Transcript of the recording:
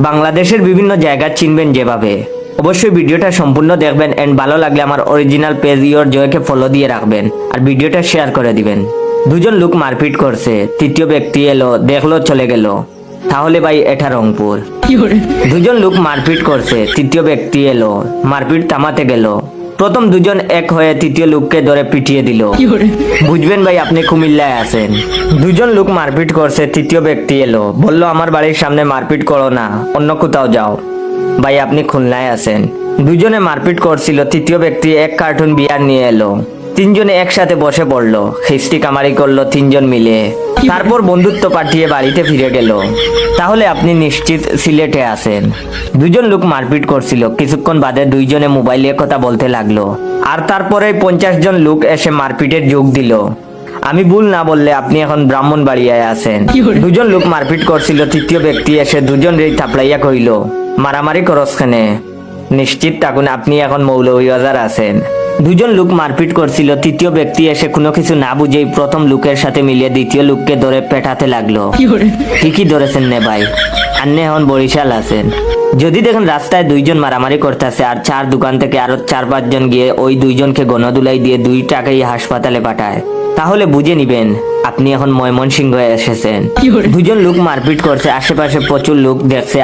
বাংলাদেশের বিভিন্ন জায়গা চিনবেন যেভাবে। অবশ্যই ভিডিওটা সম্পূর্ণ দেখবেন এন্ড ভালো লাগলে আমার অরিজিনাল পেজ ইওর জয়কে ফলো দিয়ে রাখবেন আর ভিডিওটা শেয়ার করে দিবেন। দুজন লোক মারপিট করছে, তৃতীয় ব্যক্তি এলো, দেখলো, চলে গেল। তাহলে ভাই এটা রংপুর। দুজন লোক মারপিট করছে, তৃতীয় ব্যক্তি এলো, মারপিট থামাতে গেল। প্রথম দুজন এক হয়ে তৃতীয় লোককে ধরে পিটিয়ে দিল। বুঝবেন ভাই আপনি কুমিল্লায় আছেন। দুজন লোক মারপিট করছে, তৃতীয় ব্যক্তি এলো, বলল আমার বাড়ির সামনে মারপিট করো না, অন্য কোথাও যাও। ভাই আপনি খুলনায় আছেন। দুজনে মারপিট করছিল, তৃতীয় ব্যক্তি এক কার্টুন বিয়ার নিয়ে এলো। তিনজনে একসাথে বসে পড়লো, খিস্তি কামারি করলো তিনজন মিলে। তারপর বন্ধুত্ব পাঠিয়ে বাড়িতে ফিরে গেল। তাহলে আপনি নিশ্চিত সিলেটে আছেন। দুজন লোক মারপিট করছিল, কিছুক্ষণ বাদে দুইজনে মোবাইলে কথা বলতে লাগলো। আর তারপরে 50 জন লোক এসে মারপিটের যোগ দিল। আমি ভুল না বললে আপনি এখন ব্রাহ্মণবাড়িয়ায় আছেন। দুজন লোক মারপিট করছিল, তৃতীয় ব্যক্তি এসে দুজন রেই থাপড়াইয়া কইল মারামারি করস খানে। নিশ্চিত থাকুন আপনি এখন মৌলভীবাজার আছেন। দুজন লোক মারপিট করছিল, তৃতীয় ব্যক্তি এসে কোনো কিছু না বুঝেই প্রথম লোকের সাথে মিলিয়ে দ্বিতীয় লোককে ধরে পেটাতে লাগলো। ঠিকই ধরেছেন নে ভাই, আন্নে এখন বরিশাল আছেন। যদি দেখেন রাস্তায় দুইজন মারামারি করতেছে আর চার দোকান থেকে আরো 4-5 জন গিয়ে ওই দুইজনকে গণদুলাই দিয়ে 2 টাকায় হাসপাতালে পাঠায়, তাহলে বুঝে নিবেন আপনি এখন ময়মনসিংহে এসেছেন। দুজন লোক মারপিট করছে, আশেপাশে প্রচুর লোক দেখছে।